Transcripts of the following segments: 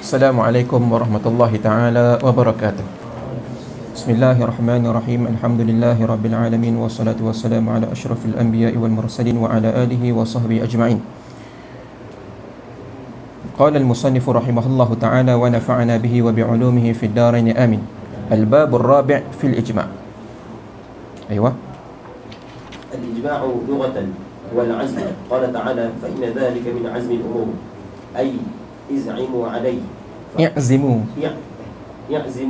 Assalamualaikum warahmatullahi taala wabarakatuh. Bismillahirrahmanirrahim. Alhamdulillahi rabbil alamin wassalatu wassalamu ala asyrafil anbiya'i wal mursalin wa ala alihi wa sahbihi ajma'in. Qala al-musannif rahimahullahu taala wa nafa'ana bihi wa bi'ulumihi fid darain amin. Al-bab ar-rabi' fil ijma'. Aywa. Al-ijma'u lughatan wal 'azm. Qala ta'ala fa inna dhalika min 'azmi al-umur. Ay iz'imu 'alayhi. يعزم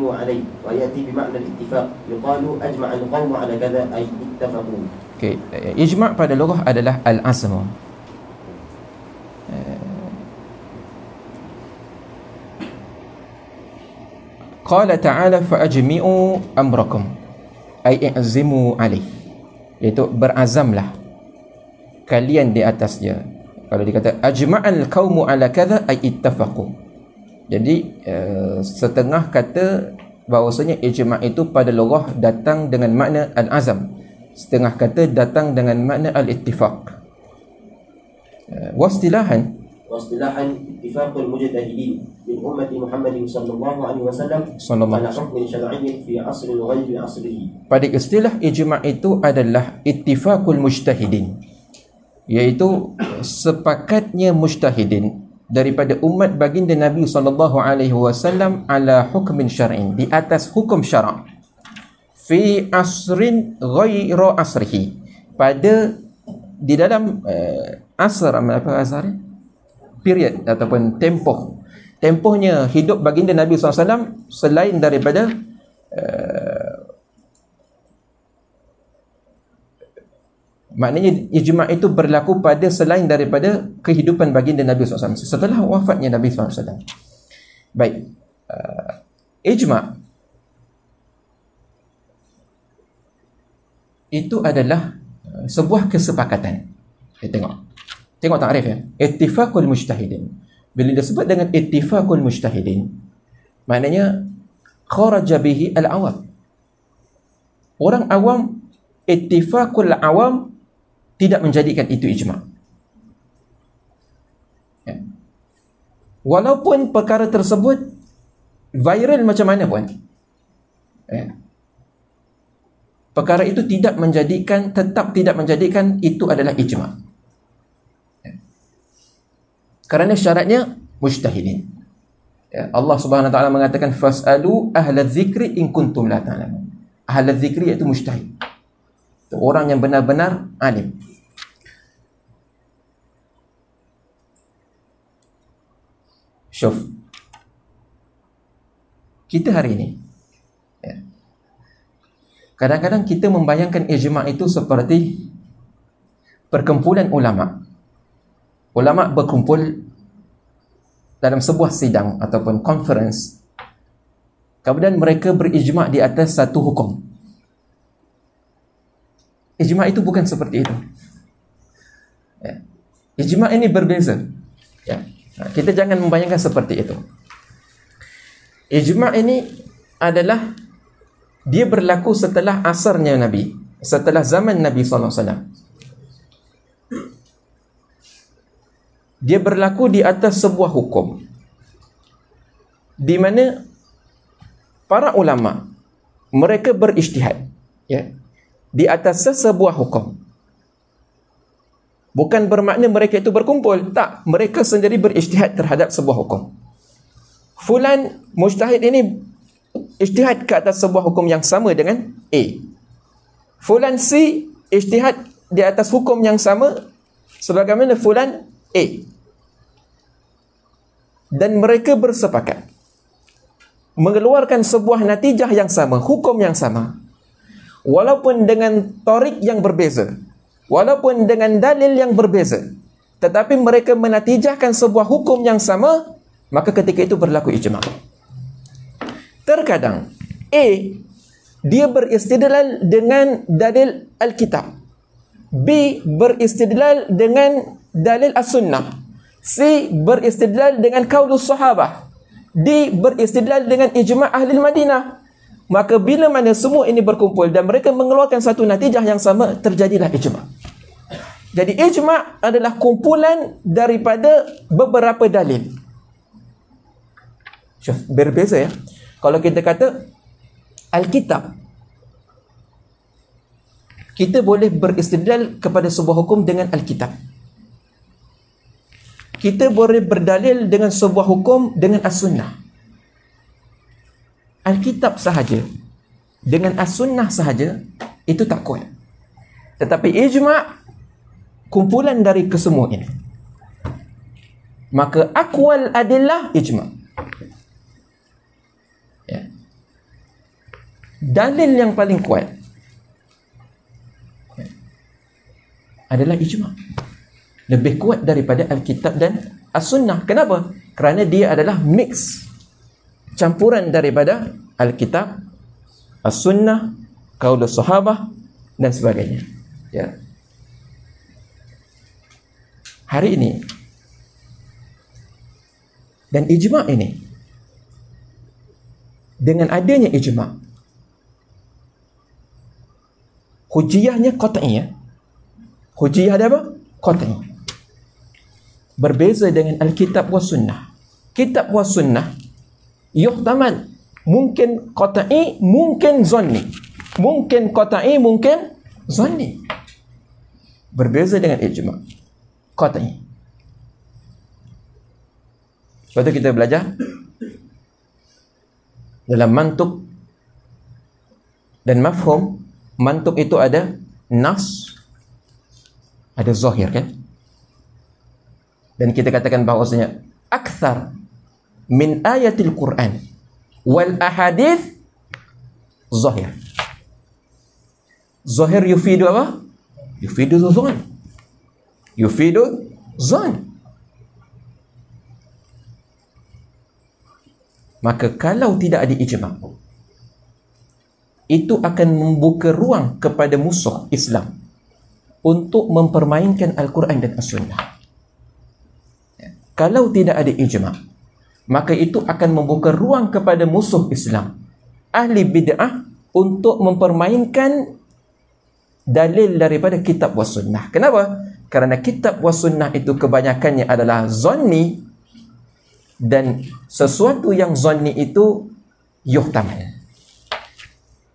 عليه ويأتي بمعنى الاتفاق يقال أجمع القوم على كذا أي اتفقوا. Okay. Ijma' pada lughah adalah al-azm. Qala ta'ala fa'ajmi'u amrakum ay i'zimu alaih, iaitu berazamlah kalian di atasnya. Kalau dikata ajma'al qaumu ala kadha ay ittafaqu, jadi setengah kata bahawasanya ijma' itu pada lughah datang dengan makna al-azam, setengah kata datang dengan makna al-ittifaq. Wastilahan ittifaqul mujtahidin min ummati Muhammadin sallallahu alaihi wasallam ala hukmin syar'iyyin fi asril ghaibi asrihi. Pada istilah ijma' itu adalah ittifaqul mujtahidin, iaitu sepakatnya mujtahidin daripada umat baginda Nabi sallallahu alaihi wasallam ala hukmin syar'in, di atas hukum syarak, fi asrin ghaira asrihi, pada di dalam asr, apa asar, period ataupun tempohnya hidup baginda Nabi SAW, selain daripada maknanya ijma' itu berlaku pada selain daripada kehidupan baginda Nabi SAW, setelah wafatnya Nabi SAW. Baik, ijma' itu adalah sebuah kesepakatan. Tengok takrif ya. Ittifaqul mujtahidin. Bila disebut dengan ittifaqul mujtahidin, maknanya kharaja bihi al-awam. Orang awam, ittifaqul awam tidak menjadikan itu ijma'. Ya. Walaupun perkara tersebut viral macam mana pun, ya, perkara itu tetap tidak menjadikan itu adalah ijma'. Ya. Kerana syaratnya mujtahidin. Ya. Allah Subhanahu Wa Taala mengatakan fas'alu ahla dzikri in kuntum la ta'lamun. Ahla dzikri iaitu mujtahid, orang yang benar-benar alim. Syuf, kita hari ini, ya, kadang-kadang kita membayangkan ijma' itu seperti perkumpulan ulama'. Ulama' berkumpul dalam sebuah sidang ataupun conference, kemudian mereka berijma' di atas satu hukum. Ijma' itu bukan seperti itu. Ya. Ijma' ini berbeza. Ya. Kita jangan membayangkan seperti itu. Ijma' ini adalah dia berlaku setelah asarnya Nabi, setelah zaman Nabi SAW. Dia berlaku di atas sebuah hukum di mana para ulama mereka berijtihad, ya, di atas sebuah hukum. Bukan bermakna mereka itu berkumpul, tak, mereka sendiri berijtihad terhadap sebuah hukum. Fulan mujtahid ini ijtihad ke atas sebuah hukum yang sama dengan A. Fulan C ijtihad di atas hukum yang sama sebagaimana fulan A. Dan mereka bersepakat mengeluarkan sebuah natijah yang sama, hukum yang sama, walaupun dengan tarik yang berbeza, walaupun dengan dalil yang berbeza, tetapi mereka menatijahkan sebuah hukum yang sama, maka ketika itu berlaku ijma'. Terkadang A, dia beristidlal dengan dalil Alkitab, B beristidlal dengan dalil As-Sunnah, C beristidlal dengan qaulus sahabah, D beristidlal dengan ijma' ahli Madinah. Maka bila mana semua ini berkumpul dan mereka mengeluarkan satu natijah yang sama, terjadilah ijma'. Jadi ijma' adalah kumpulan daripada beberapa dalil. Berbeza ya. Kalau kita kata Alkitab, kita boleh beristidlal kepada sebuah hukum dengan Alkitab. Kita boleh berdalil dengan sebuah hukum dengan As-Sunnah. Alkitab sahaja dengan As-Sunnah sahaja itu tak kuat. Tetapi ijma' kumpulan dari kesemua ini. Maka aqwal adillah ijma'. Ya. Dalil yang paling kuat adalah ijma'. Lebih kuat daripada Alkitab dan As-Sunnah. Kenapa? Kerana dia adalah mix, campuran daripada Alkitab, As-Sunnah, qaulus sahabah dan sebagainya. Ya. Hari ini dan ijma' ini, dengan adanya ijma', hujiyahnya qat'iyah. Hujiyah ada apa? Qat'i. Berbeza dengan Alkitab wa Sunnah. Kitab wa Sunnah yuhtamal, mungkin qat'i, mungkin zanni. Mungkin qat'i, mungkin zanni. Berbeza dengan ijma', qat'i. Sebab itu kita belajar dalam mantuk dan mafhum. Mantuk itu ada nas, ada zahir, kan? Dan kita katakan bahawasanya akthar min ayatil Quran wal ahadith zahir. Zahir yufidu apa? Yufidu zon. Yufidu zon. Maka kalau tidak ada ijma', itu akan membuka ruang kepada musuh Islam untuk mempermainkan Al-Quran dan As-Sunnah. Kalau tidak ada ijma', maka itu akan membuka ruang kepada musuh Islam, ahli bid'ah, untuk mempermainkan dalil daripada kitab was sunnah. Kenapa? Kerana kitab was sunnah itu kebanyakannya adalah zanni, dan sesuatu yang zanni itu yuhtamal.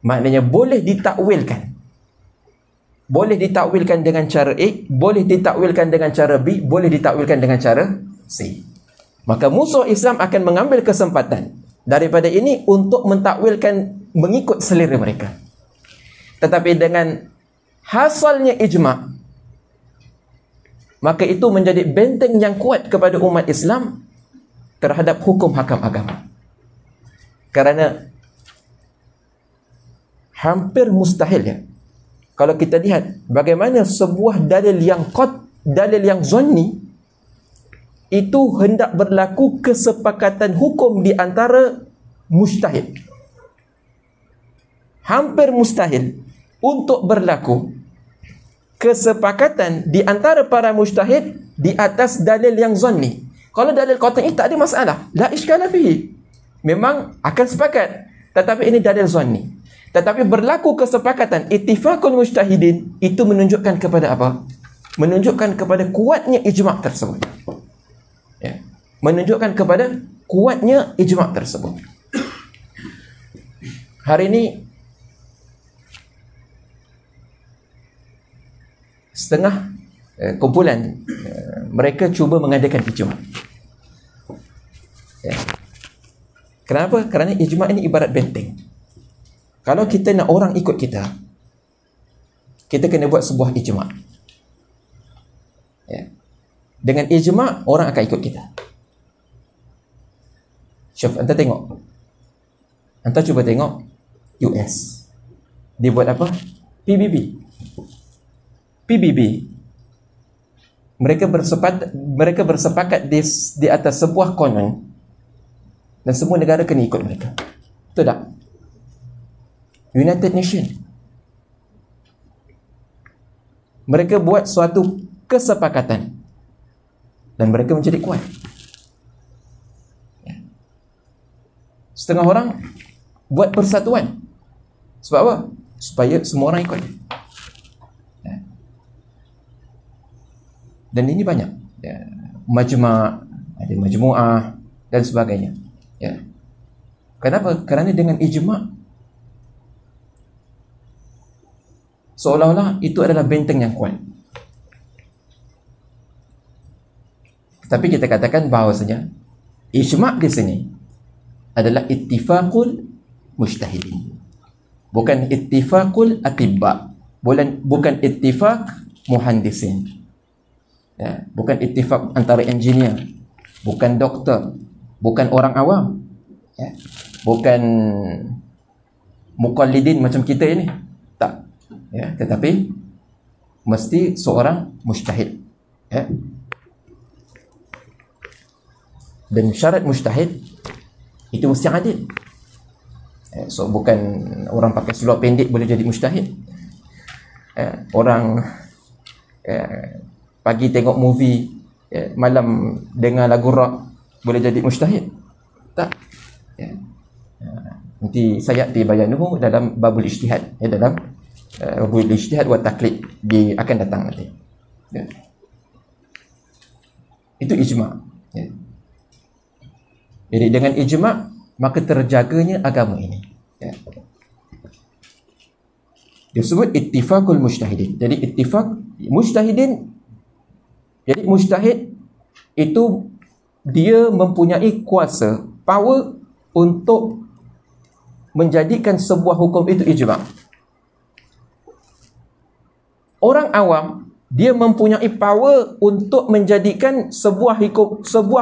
Maknanya boleh ditakwilkan. Boleh ditakwilkan dengan cara A, boleh ditakwilkan dengan cara B, boleh ditakwilkan dengan cara C. Maka musuh Islam akan mengambil kesempatan daripada ini untuk mentakwilkan mengikut selera mereka. Tetapi dengan hasilnya ijma', maka itu menjadi benteng yang kuat kepada umat Islam terhadap hukum hakam agama. Kerana hampir mustahil, ya, kalau kita lihat bagaimana sebuah dalil yang zanni itu hendak berlaku kesepakatan hukum di antara mujtahid. Hampir mustahil untuk berlaku kesepakatan di antara para mujtahid di atas dalil yang zanni. Kalau dalil qat'i tak ada masalah, la iskala fihi, memang akan sepakat. Tetapi ini dalil zanni. Tetapi berlaku kesepakatan ittifaqul mujtahidin, itu menunjukkan kepada apa? Menunjukkan kepada kuatnya ijma' tersebut. Ya. Menunjukkan kepada kuatnya ijma' tersebut. Hari ini setengah kumpulan mereka cuba mengadakan ijma'. Ya. Kenapa? Kerana ijma' ini ibarat benteng. Kalau kita nak orang ikut kita, kita kena buat sebuah ijma'. Ya. Dengan ijma', orang akan ikut kita. Syuf, anda tengok. Anda cuba tengok US. Dia buat apa? PBB. Mereka bersepakat di atas sebuah konon, dan semua negara kena ikut mereka. Betul tak? United Nations. Mereka buat suatu kesepakatan dan mereka menjadi kuat. Setengah orang buat persatuan. Sebab apa? Supaya semua orang ikut. Dan ini banyak. Majma', ada majmu'ah dan sebagainya. Ya. Kenapa? Kerana dengan ijma' seolah-olah itu adalah benteng yang kuat. Tapi kita katakan bahawasanya ijma' di sini adalah ittifaqul mujtahidin, bukan ittifaqul atibba, bukan ittifaq muhandisin, ya, bukan ittifaq antara engineer, bukan doktor, bukan orang awam, ya, bukan muqallidin macam kita ini, tak, ya, tetapi mesti seorang mujtahid, ya. Dan syarat mujtahid itu mesti adil. So bukan orang pakai seluar pendek boleh jadi mujtahid. Orang pagi tengok movie, malam dengar lagu rock boleh jadi mujtahid? Tak. Nanti saya bayanuhu dalam babul ijtihad, dalam babul ijtihad wa taklid akan datang nanti. Itu ijma'. Jadi dengan ijma' maka terjaganya agama ini, ya. Disebut ittifaqul mujtahidin. Jadi ittifaq mujtahidin, jadi mujtahid itu dia mempunyai kuasa, power untuk menjadikan sebuah hukum itu ijma'. Orang awam dia mempunyai power untuk menjadikan sebuah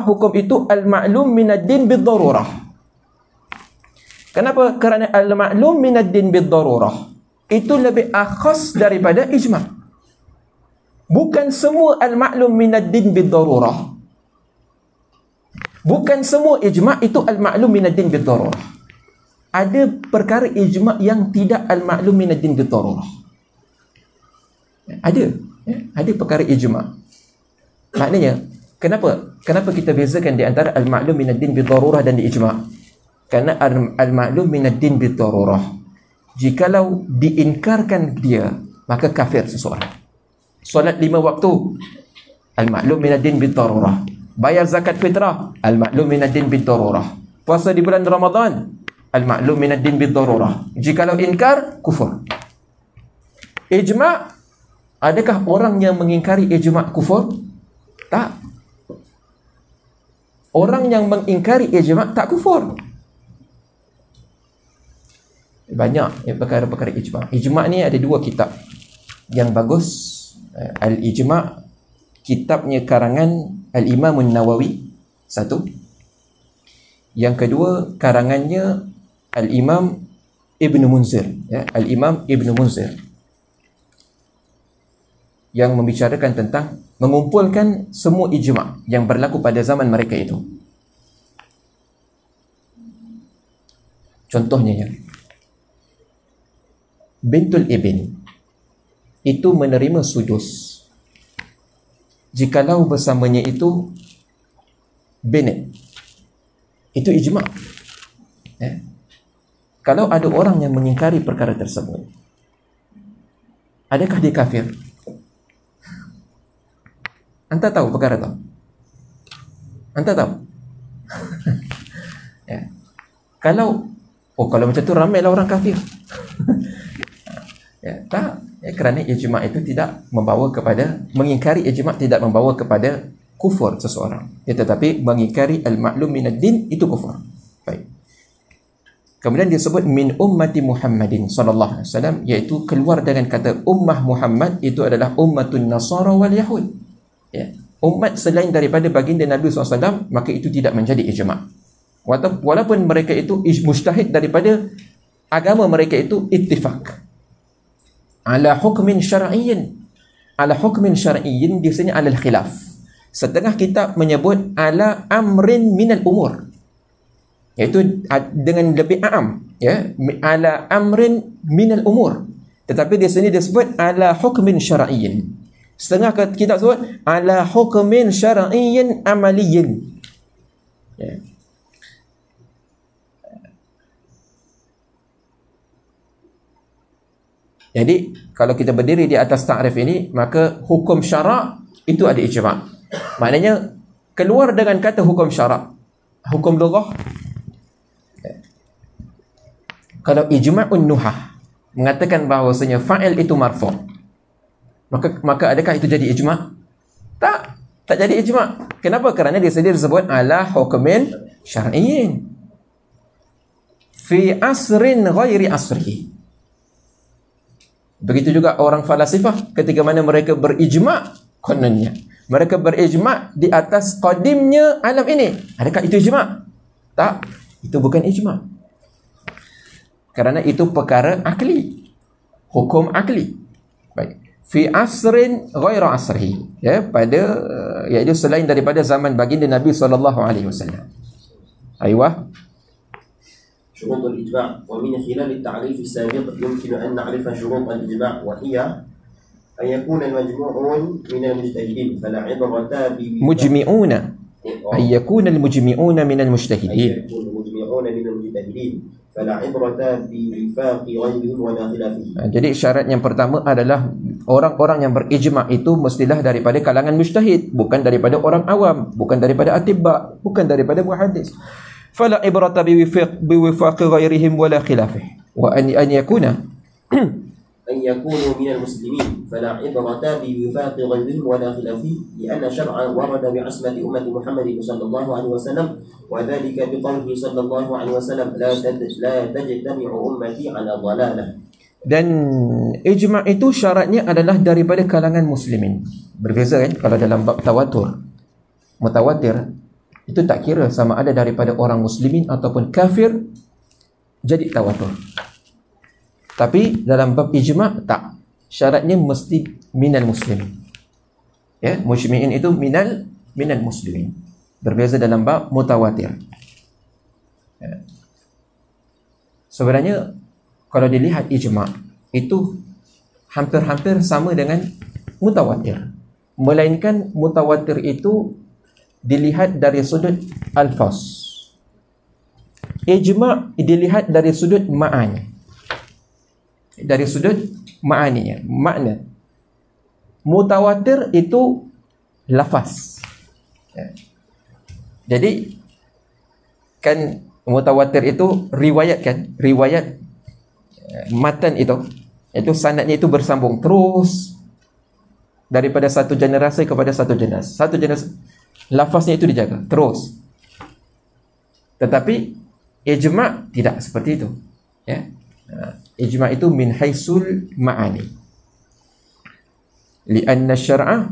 hukum itu al-ma'lum minad-din bid-darurah. Kenapa? Kerana al-ma'lum minad-din bid-darurah itu lebih akhas daripada ijma'. Bukan semua al-ma'lum minad-din bid-darurah. Bukan semua ijma' itu al-ma'lum minad-din bid-darurah. Ada perkara ijma' yang tidak al-ma'lum minad-din bid-darurah. Ada perkara ijma'. Maknanya, kenapa kita bezakan di antara al-ma'lum minad-din bid-darurah dan di ijma'? Kerana al-ma'lum minad-din bid-darurah, jikalau diinkarkan dia, maka kafir seseorang. Solat 5 waktu, al-ma'lum minad-din bid-darurah. Bayar zakat fitrah, al-ma'lum minad-din bid-darurah. Puasa di bulan Ramadan, al-ma'lum minad-din bid-darurah. Jikalau inkar, kufur. Ijma', adakah orang yang mengingkari ijma' kufur? Tak. Orang yang mengingkari ijma' tak kufur. Banyak perkara-perkara ijma'. Ijma' ni ada 2 kitab yang bagus. Al-Ijma', kitabnya karangan Al-Imam Nawawi, satu. Yang kedua, karangannya Al-Imam Ibn Munzir, ya, Al-Imam Ibn Munzir, yang membicarakan tentang mengumpulkan semua ijma' yang berlaku pada zaman mereka itu. Contohnya, ya, Bintul Ibn itu menerima sudus jikalau bersamanya itu Bennett. Itu ijma', ya. Kalau ada orang yang mengingkari perkara tersebut, adakah dia kafir? Anda tahu perkara itu? Anda tahu? Ya. Kalau macam tu ramailah orang kafir. Ya, tak. Ya, kerana ijma' itu tidak membawa kepada, mengingkari ijma' tidak membawa kepada kufur seseorang. Ya, tetapi mengingkari al-ma'lum minad-din itu kufur. Baik. Kemudian disebut min ummati Muhammadin sallallahu alaihi wasallam, iaitu keluar dengan kata ummah Muhammad itu adalah ummatun Nasara wal Yahud. Ya. Umat selain daripada baginda Nabi SAW, maka itu tidak menjadi ijma'. Walaupun mereka itu mujtahid daripada agama mereka itu ittifaq. Ala hukmin syar'iyyin. Ala hukmin syar'iyyin di sini ala khilaf. Setengah kitab menyebut ala amrin minal umur, iaitu dengan lebih am, ya, ala amrin minal umur. Tetapi di sini disebut ala hukmin syar'iyyin. Setengah kitab sebut ala hukmin syar'iyyin amaliyyin, ya. Jadi kalau kita berdiri di atas ta'rif ini, maka hukum syarak itu ada ijma'. Maknanya keluar dengan kata hukum syarak, hukum lughah, Kalau ijma'un nuhah mengatakan bahawasanya fa'il itu marfu', maka adakah itu jadi ijma'? Tak jadi ijma'. Kenapa? Kerana dia sendiri disebut ala hukmin syar'iyyin fi asrin ghairi asrihi. Begitu juga orang falasifah, ketika mana mereka berijma', kononnya mereka berijma' di atas qadimnya alam ini. Adakah itu ijma'? Tak, itu bukan ijma'. Kerana itu perkara akli, hukum akli. Baik. Fi asrin ghairi asrihi, ya, pada iaitu selain daripada zaman baginda Nabi SAW. Aywa. شروط الإجماع. ومن خلال التعريف السابق يمكن أن نعرف شروط الإجماع، وهي أن يكون المجموعون من المجتهدين فلا عبرة مجمعون أن يكون المجمعون من المجتهدين فلا عبرة بوفاق غيرهم ولا خلافه. Jadi syarat yang pertama adalah orang-orang yang berijma' itu mestilah daripada kalangan mujtahid, bukan daripada orang awam, bukan daripada atibba, bukan daripada muhaddis. فلا عبرة بوفاق غيرهم ولا خلافه وأن يكون أن يكونوا من المسلمين فلا عبرة بوفاق غيرهم ولا خلافه لأن شرعا ورد بعصمة أمة محمد صلى الله عليه وسلم وذلك بقوله صلى الله عليه وسلم لا تجتمع أمتي على ضلالة. Dan ijma' itu syaratnya adalah daripada kalangan muslimin. Berbeza kan kalau dalam bab tawatur. Mutawatir itu tak kira sama ada daripada orang muslimin ataupun kafir jadi tawatur. Tapi dalam bab ijma' tak. Syaratnya mesti minal muslimin. Ya, mujmi'in itu minal muslimin. Berbeza dalam bab mutawatir. Ya. Sebenarnya kalau dilihat ijma' itu hampir-hampir sama dengan mutawatir. Melainkan mutawatir itu dilihat dari sudut alfaz. Ijma' dilihat dari sudut ma'ani. Dari sudut ma'aninya, makna. Mutawatir itu lafaz. Ya. Jadi kan mutawatir itu riwayat kan? Riwayat matan itu sanadnya itu bersambung terus daripada satu generasi kepada satu generasi. Satu generasi lafaznya itu dijaga terus. Tetapi ijma' tidak seperti itu, ya. Ijma' itu min haisul ma'ani. Lianna syar'a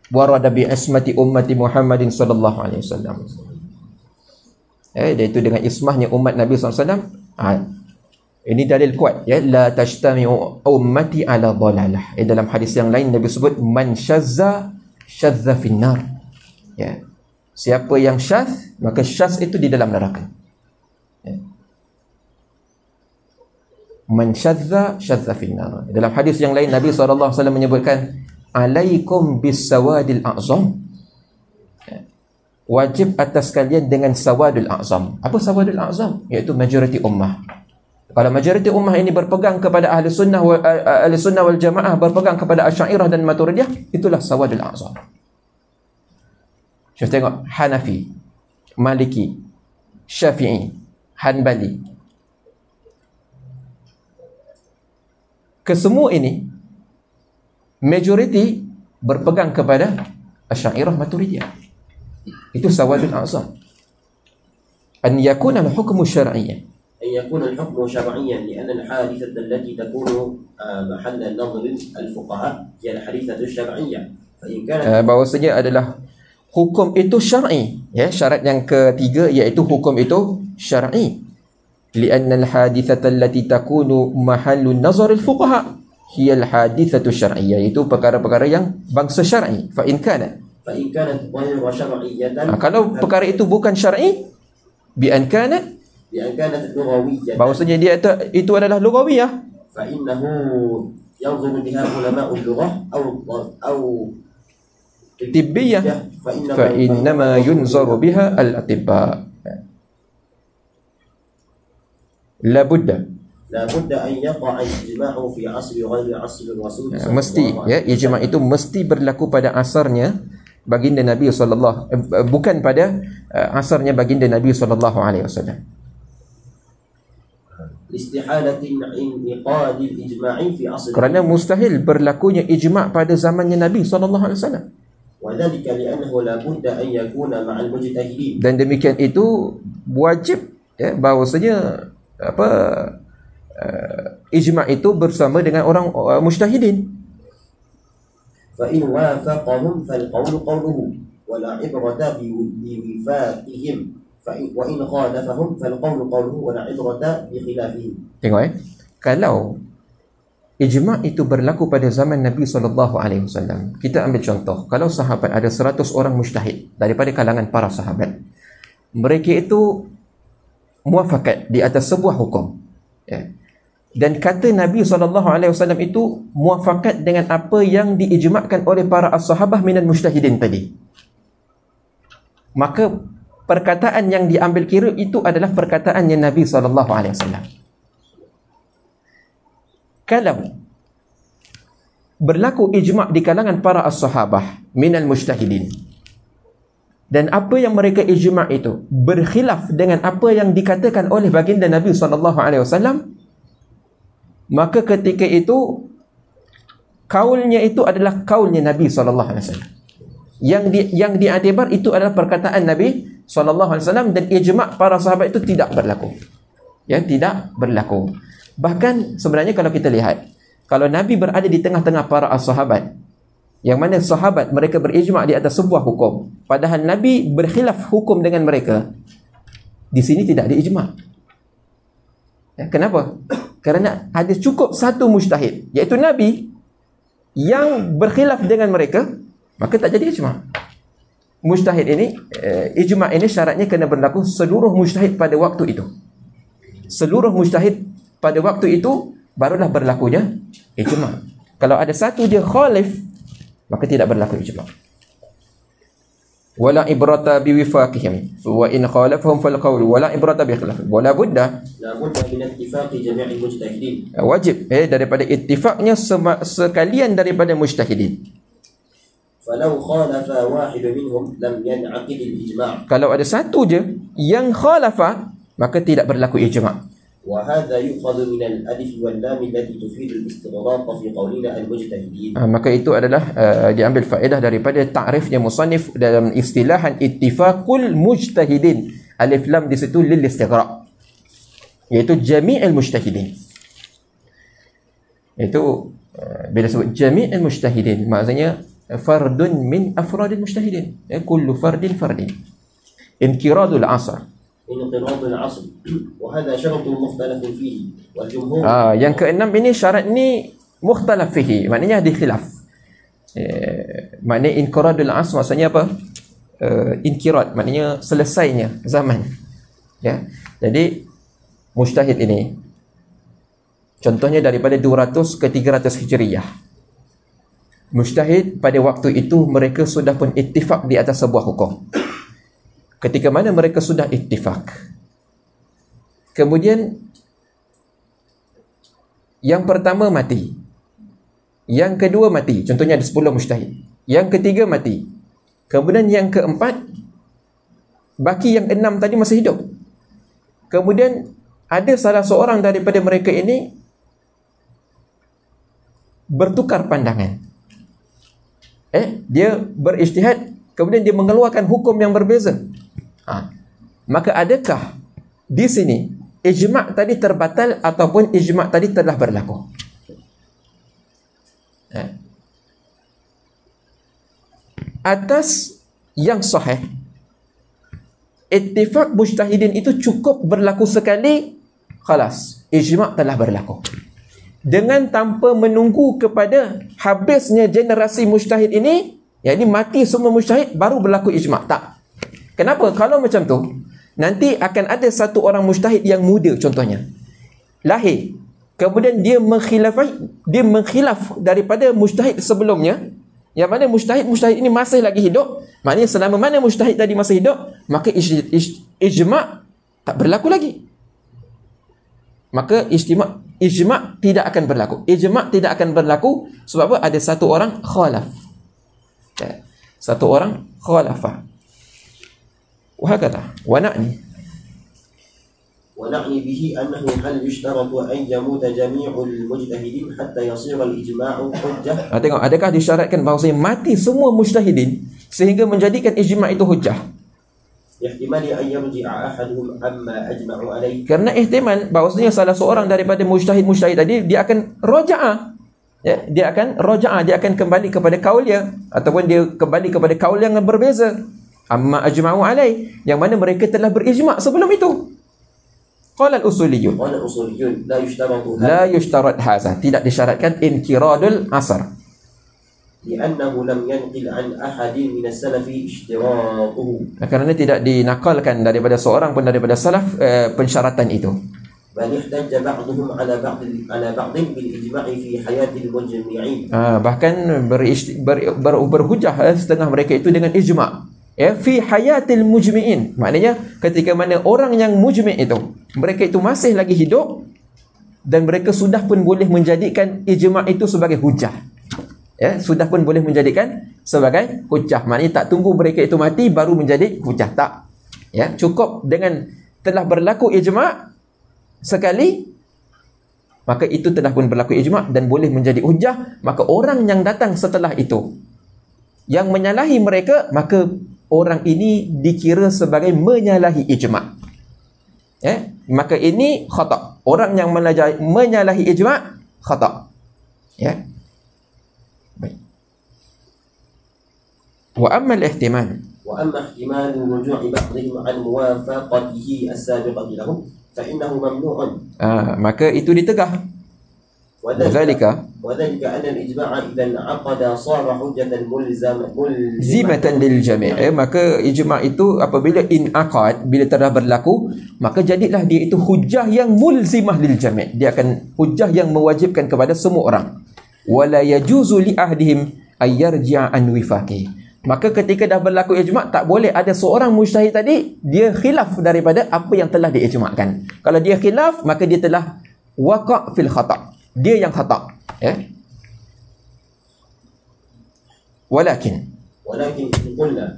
warada bi ismati ummati Muhammadin sallallahu alaihi wasallam. Iaitu dengan ismahnya umat Nabi SAW. Ini dalil kuat, ya. La tajtami'u ummati ala dhalalah. Dalam hadis yang lain Nabi sebut man syazza finnar. Ya. Siapa yang syaz, maka syaz itu di dalam neraka. Ya. Man syazza finnar. Dalam hadis yang lain Nabi SAW menyebutkan alaikum bis sawadil a'zam. Ya. Wajib atas kalian dengan sawadul a'zam. Apa sawadul a'zam? Iaitu majoriti ummah. Kalau majoriti ummah ini berpegang kepada ahli sunnah wal jamaah, berpegang kepada Asy'ariyah dan Maturidiyah, itulah sawadul a'zam. Cuba tengok Hanafi, Maliki, Syafi'i, Hanbali. Kesemua ini majoriti berpegang kepada Asy'ariyah Maturidiyah. Itu sawadul a'zam. An yakuna al-hukmu syar'iyyan. أن يكون الحكم شرعيا لأن الحادثة التي تكون محل النظر الفقهاء هي الحادثة الشرعية فإن كانت bahawasanya adalah hukum itu syar'i, ya. Syarat yang ketiga iaitu hukum itu syar'i. لأن الحادثة التي تكون محل النظر الفقهاء هي الحادثة الشرعية, iaitu perkara-perkara yang bangsa syar'i. فإن كانت غير شرعية, kalau perkara itu bukan syar'i, بأن كانت لغوية, bahawasanya dia itu adalah lughawiyah, فإنه ينظر بها علماء اللغة أو tibbiyah, فإنما ينظر بها الأطباء. لا بد أن يقع الإجماع في عصر غير عصر الرسول. Mesti, ya, ijma' itu mesti berlaku pada asarnya baginda Nabi bukan pada asarnya baginda Nabi sallallahu alaihi wasallam. لاستحالة انعقاد الإجماع في عصره. Kerana mustahil berlakunya ijma' pada zamannya Nabi SAW. وذلك لأنه لا بد أن يكون مع المجتهدين. Dan demikian itu wajib bahawasanya ijma' itu bersama dengan orang mujtahidin. فإن وافقهم فالقول قوله ولا عبرة بوفاقهم وإن خالفهم فالقول قوله ولا عبرة بخلافهم. Tengok kalau ijma' itu berlaku pada zaman Nabi SAW, kita ambil contoh, kalau sahabat ada 100 orang mujtahid daripada kalangan para sahabat, mereka itu muafakat di atas sebuah hukum, dan kata Nabi SAW itu muafakat dengan apa yang diijma'kan oleh para as-sahabah minal mujtahidin tadi, maka perkataan yang diambil kira itu adalah perkataannya Nabi SAW. Kalau berlaku ijma' di kalangan para as-sahabah minal mujtahidin, dan apa yang mereka ijma' itu berkhilaf dengan apa yang dikatakan oleh baginda Nabi SAW, maka ketika itu kaulnya itu adalah kaulnya Nabi SAW. Yang diiktibar itu adalah perkataan Nabi SAW, dan ijma' para sahabat itu tidak berlaku. Tidak berlaku. Bahkan sebenarnya kalau kita lihat, kalau Nabi berada di tengah-tengah para sahabat, yang mana sahabat mereka berijma' di atas sebuah hukum, padahal Nabi berkhilaf hukum dengan mereka, di sini tidak ada ijma'. Kenapa? Kerana ada cukup satu mujtahid, iaitu Nabi, yang berkhilaf dengan mereka, maka tak jadi ijma'. Mujtahid ini, ijma' ini syaratnya kena berlaku seluruh mujtahid pada waktu itu. Seluruh mujtahid pada waktu itu barulah berlakunya ijma'. Kalau ada satu je khalif, maka tidak berlaku ijma'. Wala ibrata biwifaqihim wa in khalafahum fal qawl wala ibrata bi khilaf. Wala budda min ittifaqi jami'il mujtahidin. Wajib daripada ittifaqnya sekalian daripada mujtahidin. Falau khalafa wahid minhum lam yan'aqid al-ijma'. Kalau ada satu je yang khalafa, maka tidak berlaku ijma'. وهذا يؤخذ من الألف واللام التي تفيد الاستغراق في قولنا المجتهدين. Maka itu adalah diambil faedah daripada takrifnya musannif dalam istilahan ittifaqul mujtahidin. Alif lam di situ lil istighraq, iaitu jami'il mujtahidin. Itu bila sebut jami'il mujtahidin, maksudnya fardun min afradil mujtahidin, kullu fardin inqiradul asr. انقراض العصر وهذا شرط مختلف فيه والجمهور. Yang keenam ini syarat ni mukhtalaf fihi, maknanya ada khilaf. Maknanya inqiradul asr maksudnya apa? Inqirad maknanya selesainya zaman. Jadi mujtahid ini contohnya daripada 200 ke 300 Hijriyah. Mujtahid pada waktu itu mereka sudah pun ittifaq di atas sebuah hukum. Ketika mana mereka sudah ittifaq, kemudian yang pertama mati, yang kedua mati, contohnya ada 10 mujtahid, yang ketiga mati, kemudian yang keempat, baki yang 6 tadi masih hidup. Kemudian ada salah seorang daripada mereka ini bertukar pandangan, dia berijtihad, kemudian dia mengeluarkan hukum yang berbeza. Maka adakah di sini ijma' tadi terbatal ataupun ijma' tadi telah berlaku? Atas yang sahih, ittifaq mujtahidin itu cukup berlaku sekali, khalas, ijma' telah berlaku. Dengan tanpa menunggu kepada habisnya generasi mujtahid ini, yakni mati semua mujtahid baru berlaku ijma', tak. Kenapa? Kalau macam tu, nanti akan ada satu orang mujtahid yang muda contohnya, lahir, kemudian dia menkhilaf daripada mujtahid sebelumnya, yang mana mujtahid ini masih lagi hidup. Maknanya selama mana mujtahid tadi masih hidup, maka ijma' tak berlaku lagi. Maka ijma' tidak akan berlaku. Ijma' tidak akan berlaku sebab apa? Ada satu orang khalaf. Satu orang khalafah. وهكذا ونعني ونعني به أنه هل يشترط أن يموت جميع المجتهدين حتى يصير الإجماع حجة؟ Tengok, adakah disyaratkan bahawasanya mati semua mujtahidin sehingga menjadikan ijma' itu hujjah? احتمال أن يرجع أحدهم عما أجمعوا عليه. Kerana ihtimal bahawasanya salah seorang daripada mujtahid tadi dia akan raja'ah. Ya, dia akan kembali kepada kaul dia, ataupun dia kembali kepada kaul yang berbeza. Amma ajma'u alai, yang mana mereka telah berijma' sebelum itu. Qala al-usuliyun la yushtarat hadha, tidak disyaratkan inkiradul asar, لأنه لم ينقل عن أحد من السلف اشتراطه, kerana tidak dinakalkan daripada seorang pun daripada salaf pensyaratan itu. بل احتج بعضهم على بعض بالإجماع في حياة المجمعين. Bahkan berhujah setengah mereka itu dengan ijma'. Ya, fi hayatil mujmi'in, maknanya ketika mana orang yang mujmi' itu mereka itu masih lagi hidup dan mereka sudah pun boleh menjadikan ijma' itu sebagai hujah. Ya, sudah pun boleh menjadikan sebagai hujah. Maknanya tak tunggu mereka itu mati baru menjadi hujah, tak. Ya, cukup dengan telah berlaku ijma' sekali, maka itu telah pun berlaku ijma' dan boleh menjadi hujah. Maka orang yang datang setelah itu yang menyalahi mereka, maka orang ini dikira sebagai menyalahi ijma'. Ya, maka ini khata'. Orang yang menyalahi ijma' khata'. Ya. Baik. Wa amma al-ihtimal. Wa amma ihtimal ruju'i ba'dihim an muwafaqatihi as-sabiqati lahum fa innahu mamnu'un. Maka itu ditegah. وذلك أن الإجماع إذا انعقد صار حجة ملزمة للجميع. Maka ijma' itu apabila inaqad, bila telah berlaku, maka jadilah dia itu hujah yang mulzimah lil jami'. Dia akan hujah yang mewajibkan kepada semua orang. Wala yajuzu li ahdihim ay yarji'a an wifaqi. Maka ketika dah berlaku ijma', tak boleh ada seorang mujtahid tadi dia khilaf daripada apa yang telah diijma'kan. Kalau dia khilaf, maka dia telah waqa' fil khata'. Dia yang khata'. Ya. Walakin qulna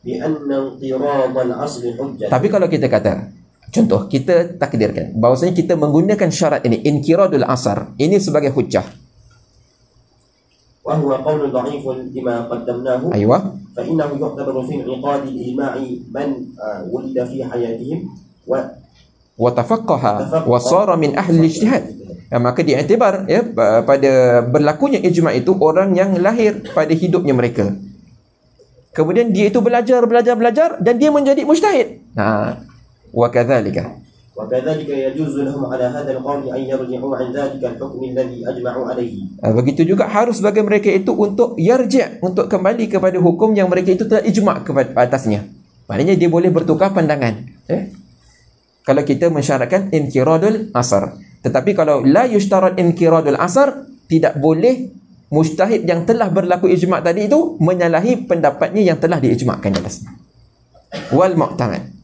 bi anna inqirad al-asl hujjah. Tapi kalau kita kata, contoh, kita takdirkan bahawasanya kita menggunakan syarat ini, inqiradul asar, ini sebagai hujjah. Wa huwa qaulun dha'ifun lima qaddamnahu. Aywa. Fa innahu yu'tabaru fi inqad al-ijma'i man wulida fi hayatihim wa tafaqqaha wa sara min ahli al-ijtihad. Maka diiktibar ya pada berlakunya ijma' itu orang yang lahir pada hidupnya mereka. Kemudian dia itu belajar dan dia menjadi mujtahid. Wa kadzalika yajuzu lahum ala hadha al-qawl an yarji'u an dhalika al-hukm alladhi ajma'u alayhi. Begitu juga harus bagi mereka itu untuk yarji', untuk kembali kepada hukum yang mereka itu telah ijma' kepada atasnya. Maknanya dia boleh bertukar pandangan. Kalau kita mensyaratkan inqiradul asar. Tetapi kalau la yushtarat inqiradul asar, tidak boleh mujtahid yang telah berlaku ijma' tadi itu menyalahi pendapatnya yang telah diijma'kan di atas. Wal mu'tamad.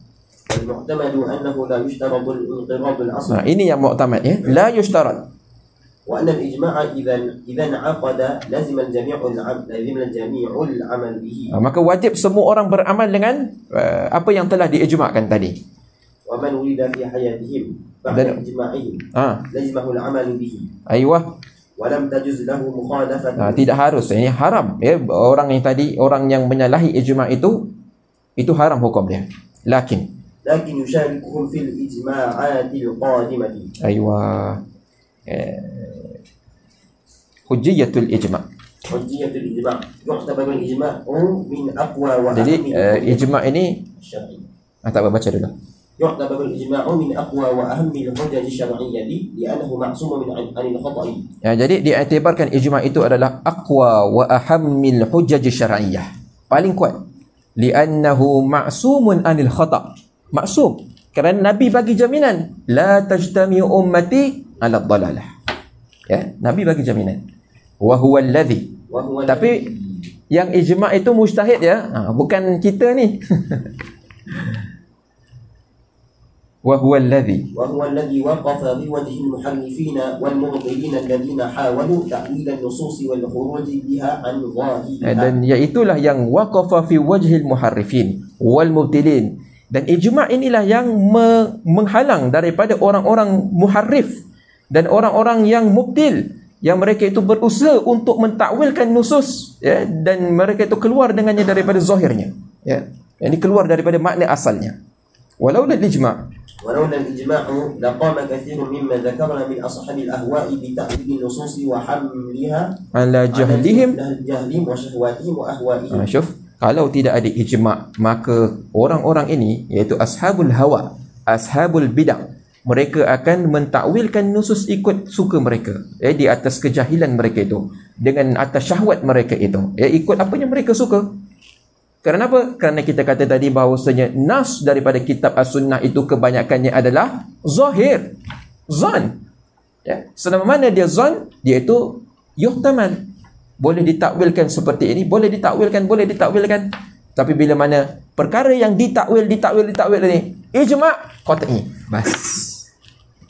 Annahu la yushtaratu inqiradul asar. Ini yang mu'tamad ya. La yushtarat. Wa anna al-ijma'a idhan 'aqada lazima al-jami'ul 'amal bihi. Maka wajib semua orang beramal dengan apa yang telah diijma'kan tadi. Wa man wulida fi hayatihim ba'da ijma'ihim lazimahu al-'amal bihi. Aywa. Wa lam tajuz lahu mukhalafatan. Tidak harus, ini haram ya. Orang yang menyalahi ijma' itu haram hukum dia. Lakin yusyarikuhum fil ijma'atil qadimati. Aywa. Hujjiyatul ijma'. Yu'tabaru al-ijma'u min aqwa wa Jadi ijma' ini tak baca dulu. يعتبر الإجماع من أقوى وأهم الحجج الشرعية لأنه معصوم عن الخطأ. Jadi diiktibarkan ijma' itu adalah aqwa wa ahammil hujaj syar'iyyah, paling kuat. Li'annahu ma'sumun 'anil khata'. Maksum kerana Nabi bagi jaminan la tajtami ummati 'ala dhalalah. Ya, Nabi bagi jaminan. Wa huwa alladhi. Tapi yang ijma' itu mujtahid ya, bukan kita ni. وهو الذي وقف بوجه المحرفين والمبطلين الذين حاولوا تأويل النصوص والخروج بها عن ظاهرها. Dan iaitulah yang waqafa fi wajhil muharrifin wal mubtilin, Dan ijma' inilah yang menghalang daripada orang-orang muharrif dan orang-orang yang mubtil, yang mereka itu berusaha untuk mentakwilkan nusus, ya, dan mereka itu keluar dengannya daripada zahirnya, ya. Ini keluar daripada makna asalnya. Walau la ijma', ولولا الإجماع لقام كثير مما ذكرنا من أصحاب الأهواء بتأويل النصوص وحملها ala jahlihim. وشهواتهم وأهوائهم. Syuf, kalau tidak ada ijma', maka orang-orang ini, iaitu ashabul hawa, ashabul bid'ah, mereka akan mentakwilkan nusus ikut suka mereka, ya, di atas kejahilan mereka itu, dengan atas syahwat mereka itu, ya, ikut apa yang mereka suka. Kerana apa? Kerana kita kata tadi bahawasanya nas daripada kitab as-sunnah itu kebanyakannya adalah zahir, zan, ya. Selama mana dia zan, dia itu yuhtamal, boleh ditakwilkan seperti ini, boleh ditakwilkan. Tapi bila mana perkara yang ditakwil ini ijma' qat'i, bas,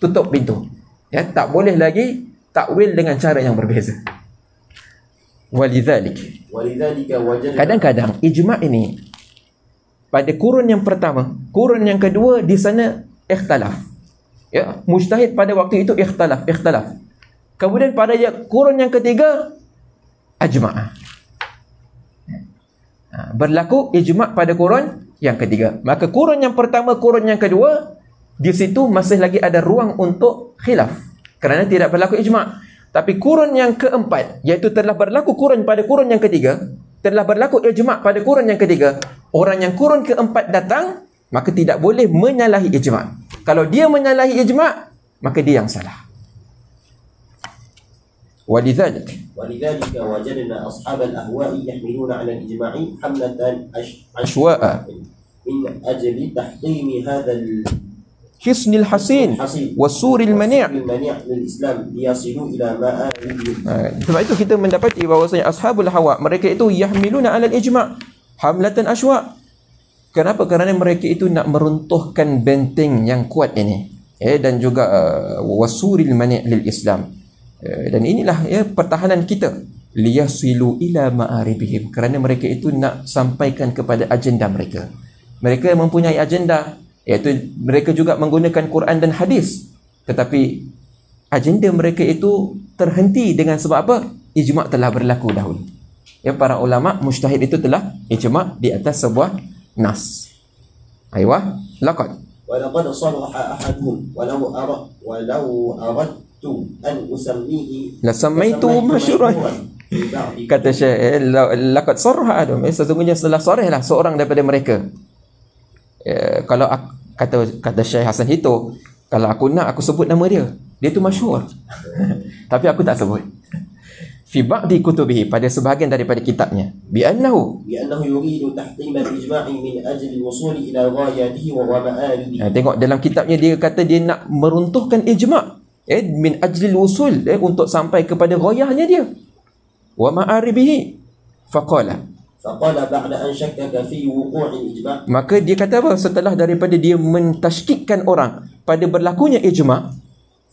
tutup pintu, ya, tak boleh lagi takwil dengan cara yang berbeza. Walidzalik, kadang-kadang ijma' ini pada kurun yang pertama, kurun yang kedua, di sana ikhtilaf, ya, mujtahid pada waktu itu ikhtilaf. Kemudian pada kurun yang ketiga ajma', berlaku ijma' pada kurun yang ketiga. Maka kurun yang pertama, kurun yang kedua, di situ masih lagi ada ruang untuk khilaf kerana tidak berlaku ijma'. Tapi kurun yang keempat, iaitu telah berlaku kurun pada kurun yang ketiga, telah berlaku ijma' pada kurun yang ketiga, orang yang kurun keempat datang, maka tidak boleh menyalahi ijma'. Kalau dia menyalahi ijma', maka dia yang salah. ولذلك وجدنا أصحاب الأهواء يحملون على الإجماع حملة أشواء من أجل تحطيم هذا حصن الحصين والسور المنيع للإسلام ليصلوا إلى ما آمنوا. Sebab itu kita mendapati bahawasanya ashabul hawa, mereka itu yahmiluna ala al-ijma' hamlatan ashwa'. Kenapa? Kerana mereka itu nak meruntuhkan benteng yang kuat ini, dan juga wasuril mani' lil Islam. Dan inilah, ya, pertahanan kita, liyasilu ila ma'aribihim, kerana mereka itu nak sampaikan kepada agenda mereka. Mereka mempunyai agenda, iaitu mereka juga menggunakan Quran dan hadis, tetapi agenda mereka itu terhenti dengan sebab apa? Ijma' telah berlaku dahulu, ya. Para ulama mujtahid itu telah ijma' di atas sebuah nas. Aywa, laqad صرح أحدهم ولو أردت أن أسميه لسميته مشهورا. Kata Syekh, laqad sarraha Adam, sesungguhnya telah sarihlah seorang daripada mereka. Kalau kata Syekh Hasan Hito, kalau aku nak, aku sebut nama dia tu masyhur. Tapi aku tak sebut. Fi ba'di kutubihi, pada sebahagian daripada kitabnya, bi'annahu yuridu tahtim al-ijma' min ajli al-wusul ila ghayatihi wa ma'aribihi. Tengok dalam kitabnya dia kata dia nak meruntuhkan ijma', min ajli al-wusul, untuk sampai kepada ghayahnya dia, wa ma'aribihi. Faqala ba'da an shakkaka fi wuqu' al-ijma', maka dia kata apa? Setelah daripada dia mentashkikkan orang pada berlakunya ijma',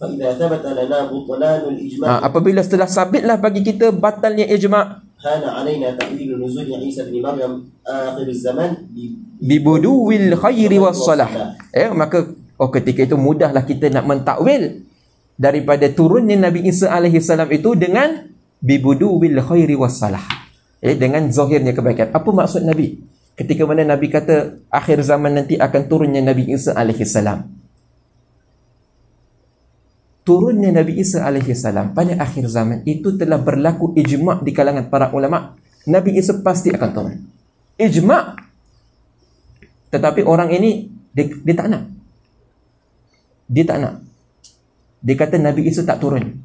فإذا ثبت لنا بطلان الإجماع, apabila setelah sabitlah bagi kita batalnya ijma', كان علينا تأويل نزول عيسى بن مريم آخر الزمان bibuduwil khairi wassalah, maka ketika itu mudahlah kita nak mentakwil daripada turunnya Nabi Isa alaihi salam itu dengan bibuduwil khairi wassalah, dengan zahirnya kebaikan. Apa maksud Nabi ketika mana Nabi kata akhir zaman nanti akan turunnya Nabi Isa alaihi salam? Turunnya Nabi Isa alaihi salam pada akhir zaman itu telah berlaku ijma' di kalangan para ulama. Nabi Isa pasti akan turun, ijma'. Tetapi orang ini dia tak nak. Dia tak nak. Dia kata Nabi Isa tak turun.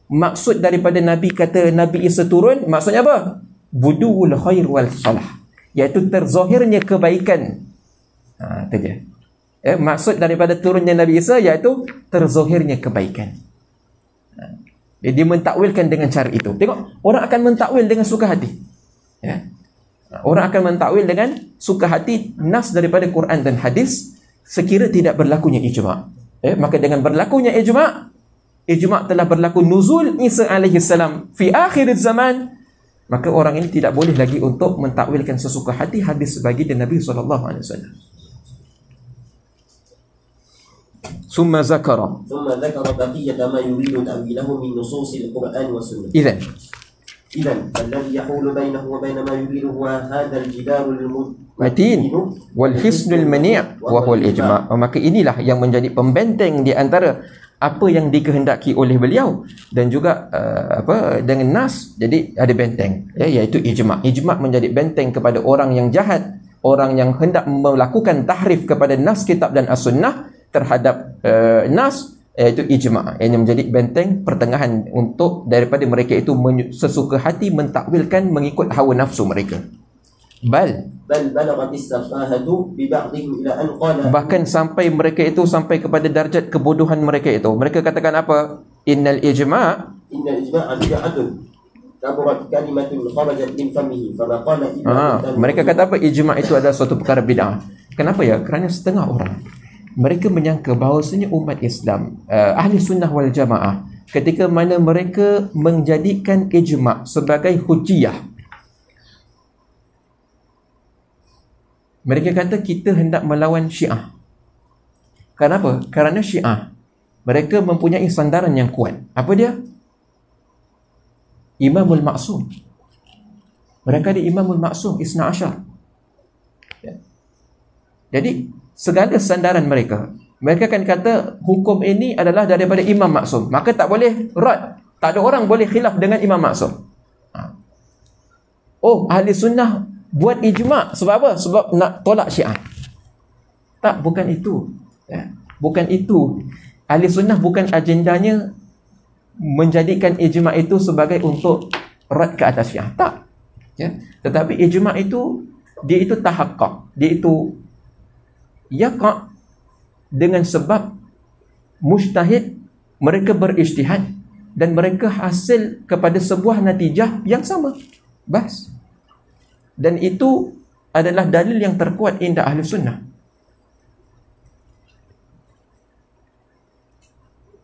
Maksud daripada Nabi kata Nabi Isa turun, maksudnya apa? Buduwul khair wal salah, iaitu terzahirnya kebaikan. Itu dia. Maksud daripada turunnya Nabi Isa iaitu terzahirnya kebaikan. Dia mentakwilkan dengan cara itu. Tengok, orang akan mentakwil dengan suka hati, ya. Orang akan mentakwil dengan suka hati nas daripada Quran dan hadis sekira tidak berlakunya ijma'. Maka dengan berlakunya ijma' telah berlaku nuzul Isa alaihi salam fi akhir zaman, maka orang ini tidak boleh lagi untuk mentakwilkan sesuka hati hadis bagi Nabi sallallahu alaihi wasallam. Summa zakara. ثم ذكر بقية ما يريد تأويله من نصوص القرآن والسنة. إذن الذي يحول بينه وبين ما يريد هو هذا الجدار المتين والحصن المنيع وهو الإجماع. Maka inilah yang menjadi pembenteng di antara apa yang dikehendaki oleh beliau dan juga dengan nas. Jadi ada benteng, iaitu ijma'. Ijma' menjadi benteng kepada orang yang jahat, orang yang hendak melakukan tahrif kepada nas kitab dan as-sunnah terhadap nas, iaitu ijma'. Ini menjadi benteng pertengahan untuk daripada mereka itu sesuka hati mentakwilkan mengikut hawa nafsu mereka. Bahkan sampai mereka itu sampai kepada darjat kebodohan mereka itu. Mereka katakan apa? Innal ijma' mereka kata apa? Ijma' itu adalah suatu perkara bid'ah. Kenapa ya? Kerana setengah orang mereka menyangka bahawasanya umat Islam, ahli sunnah wal jamaah, ketika mana mereka menjadikan ijma' sebagai hujjiyah, mereka kata kita hendak melawan Syiah. Kenapa? Kerana Syiah mereka mempunyai sandaran yang kuat. Apa dia? Imamul Maksum. Mereka ada Imamul Maksum Isna Asyar. Jadi segala sandaran mereka akan kata hukum ini adalah daripada Imam Maksum, maka tak boleh rad. Tak ada orang boleh khilaf dengan Imam Maksum. Oh, ahli sunnah buat ijma' sebab apa? Sebab nak tolak Syiah. Tak, bukan itu. Bukan itu. Ahli sunnah bukan agendanya menjadikan ijma' itu sebagai untuk rad ke atas Syiah. Tak. Tetapi ijma' itu, dia itu tahaqqaq. Dia itu yaqa' dengan sebab mujtahid mereka berijtihad dan mereka hasil kepada sebuah natijah yang sama. Bas. Dan itu adalah dalil yang terkuat inda ahli sunnah.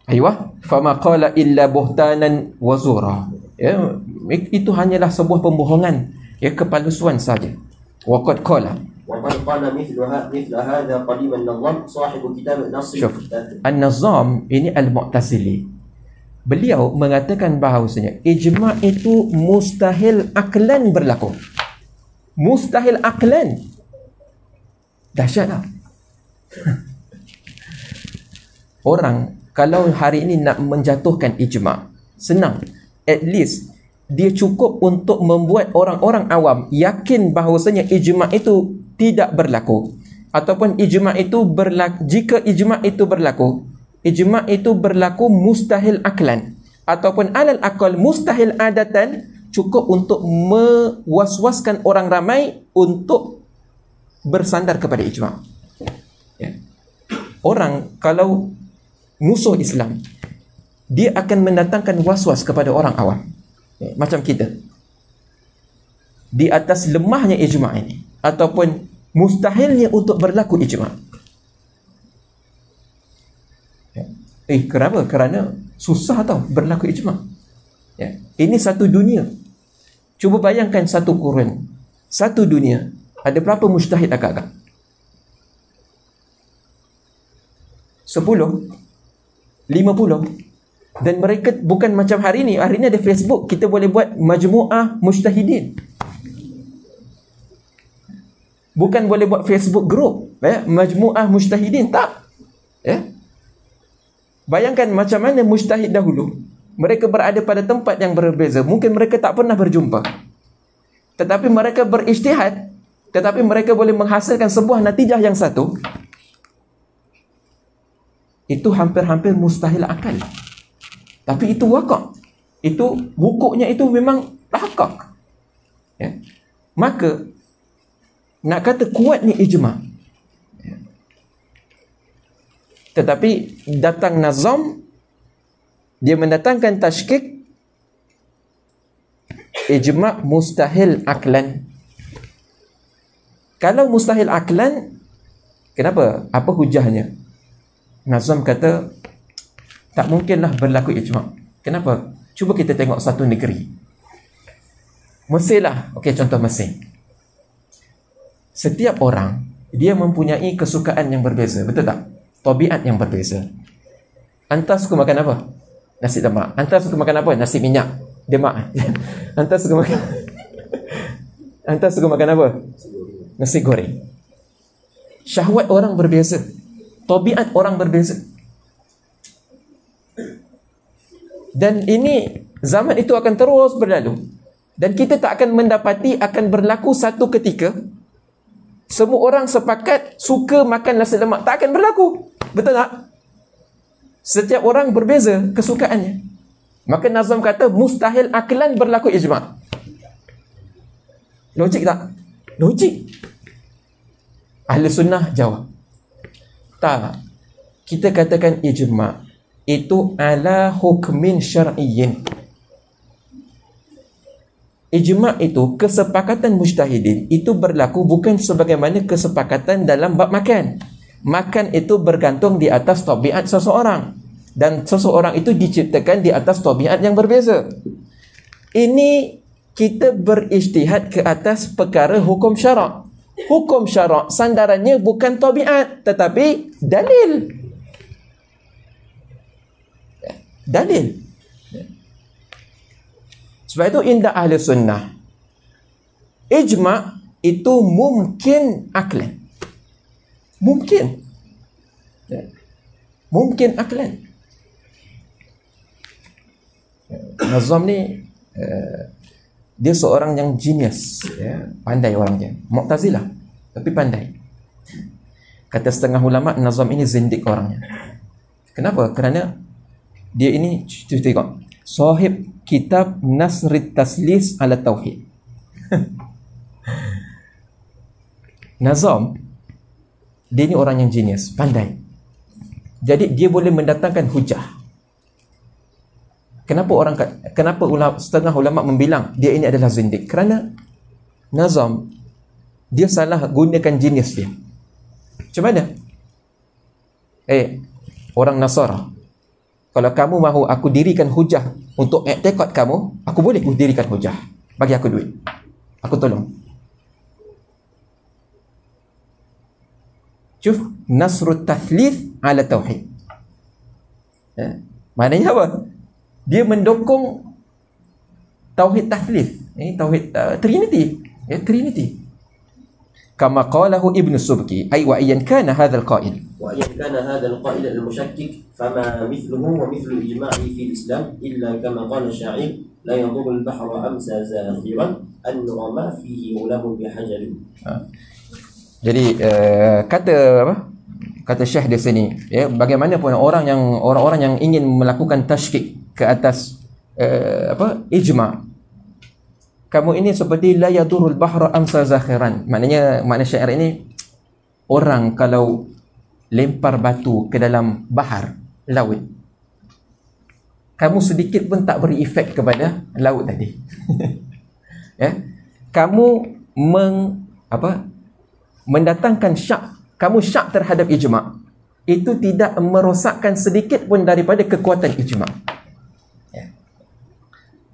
Aywa, fama qala illa buhtanan wa zura. Itu hanyalah sebuah pembohongan, kepalsuan saja. Wa qad qala وقد قال مثل هذا قديم النظام صاحب كتاب النص. An-Nazam ini Al-Mu'tazili. Beliau mengatakan bahawasanya ijma' itu mustahil aklan berlaku. Mustahil aklan. Dahsyatlah. Orang kalau hari ini nak menjatuhkan ijma', senang. At least dia cukup untuk membuat orang-orang awam yakin bahawasanya ijma' itu tidak berlaku, ataupun ijma' itu berlaku. Jika ijma' itu berlaku mustahil aklan, ataupun alal aqal mustahil adatan, cukup untuk mewaswaskan orang ramai untuk bersandar kepada ijma'. Orang kalau musuh Islam, dia akan mendatangkan waswas kepada orang awam, macam kita, di atas lemahnya ijma' ini, ataupun mustahilnya untuk berlaku ijma'. Kenapa? Kerana susah tau berlaku ijma'. Ini satu dunia. Cuba bayangkan satu kurun, satu dunia, ada berapa mujtahid agak-agak? 10, 50. Dan mereka bukan macam hari ni. Hari ni ada Facebook, kita boleh buat majmu'ah mujtahidin. Bukan boleh buat Facebook group, majmu'ah mujtahidin, tak. Bayangkan macam mana mujtahid dahulu. Mereka berada pada tempat yang berbeza. Mungkin mereka tak pernah berjumpa, tetapi mereka berijtihad, tetapi mereka boleh menghasilkan sebuah natijah yang satu. Itu hampir-hampir mustahil akal. Tapi itu waqah. Itu wukuknya itu memang tahaqaq. Maka nak kata kuat ni ijma'. Tetapi datang Nazam, dia mendatangkan tashkik, ijma' mustahil aklan. Kalau mustahil aklan, kenapa? Apa hujahnya? Nazam kata tak mungkinlah berlaku ijma'. Kenapa? Cuba kita tengok satu negeri, Mesir lah. Okey, contoh Mesir. Setiap orang dia mempunyai kesukaan yang berbeza, betul tak? tabiat yang berbeza. Anta suka makan apa? Nasi lemak. Anta suka makan apa? Nasi minyak. Demak. Anta suka makan Anta suka makan apa? Nasi goreng. Syahwat orang berbeza. Tabiat orang berbeza. Dan ini zaman itu akan terus berlalu. Dan kita tak akan mendapati akan berlaku satu ketika semua orang sepakat suka makan nasi lemak. Tak akan berlaku. Betul tak? Setiap orang berbeza kesukaannya. Maka Nazam kata mustahil aklan berlaku ijma'. Logik tak? Logik. Ahli sunnah jawab, tak. Kita katakan ijma' itu ala hukmin syar'iyyin. Ijma' itu kesepakatan mujtahidin. Itu berlaku bukan sebagaimana kesepakatan dalam bab makan. Makan itu bergantung di atas tabiat seseorang. Dan seseorang itu diciptakan di atas tabiat yang berbeza. Ini kita berijtihad ke atas perkara hukum syarak. Hukum syarak sandarannya bukan tabiat tetapi dalil. Dalil. Sebab itu indah ahli sunnah, ijma' itu mungkin aklan. Mungkin. Mungkin aklan. Nazam ni dia seorang yang genius, pandai orangnya. Mu'tazilah tapi pandai. Kata setengah ulama, Nazam ini zindik orangnya. Kenapa? Kerana dia ini, tengok, sahib kitab Nasrit Taslis ala Tauhid. Nazam dia ni orang yang genius, pandai. Jadi dia boleh mendatangkan hujah. Kenapa setengah ulama membilang dia ini adalah zindik? Kerana Nazam dia salah gunakan genius dia. Macam mana? Orang Nasara, kalau kamu mahu aku dirikan hujah untuk i'tiqad kamu, aku boleh dirikan hujah. Bagi aku duit, aku tolong. Cuf, Nasrut Tathlith ala Tauhid. Maknanya apa? Dia mendukung Tauhid Tathlith. Tauhid Trinity. Trinity. Kama qalahu Ibn Subki, ay wa ayyan kana hadzal qa'il. وإن كان هذا القائل المشكك فما مثله ومثل إجماعه في الإسلام إلا كما قال الشاعر لا يضر البحر أمسى زاخرا أن رمى فيه غلام بحجر. Jadi kata Syekh di sini, bagaimanapun orang-orang yang ingin melakukan tashkik ke atas ijma', kamu ini seperti la yadurul bahra amsa zakhiran. Makna syair ini, orang kalau lempar batu ke dalam bahar, laut, kamu sedikit pun tak beri efek kepada laut tadi. Kamu mendatangkan syak, kamu syak terhadap ijma', itu tidak merosakkan sedikit pun daripada kekuatan ijma'.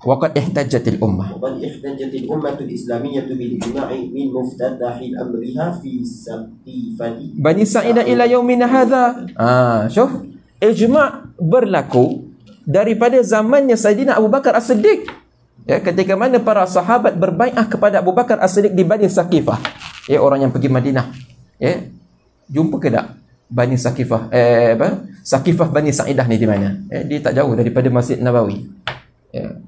Waqad ihtajjatil ummah. وقد احتجت الأمة الإسلامية بالإجماع من مفتتح أمرها في سقيفة Bani Sa'idah ila yaumina hadha. Syuf, ijma' berlaku daripada zamannya Sayyidina Abu Bakar As-Siddiq. Ketika mana para sahabat berbai'ah kepada Abu Bakar As-Siddiq di Bani Saqifah. Orang yang pergi Madinah. Jumpa ke tak Bani Saqifah? Saqifah Bani Sa'idah ni di mana? Dia tak jauh daripada Masjid Nabawi.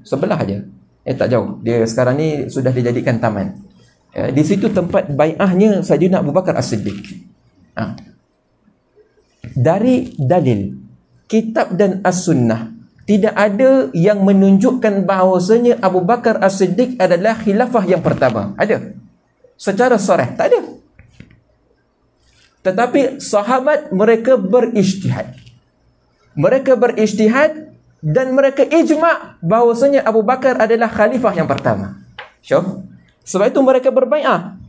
Sebelah aja. Tak jauh. Dia sekarang ni sudah dijadikan taman. Di situ tempat bai'ahnya Sayyidina Abu Bakar As-Siddiq. Dari dalil kitab dan as-sunnah, tidak ada yang menunjukkan bahawasanya Abu Bakar As-Siddiq adalah khilafah yang pertama. Ada? Secara sarih? Tak ada. Tetapi sahabat mereka berijtihad. Mereka berijtihad dan mereka ijma' bahawasanya Abu Bakar adalah khalifah yang pertama. Syuf. Sebab itu mereka berbai'ah.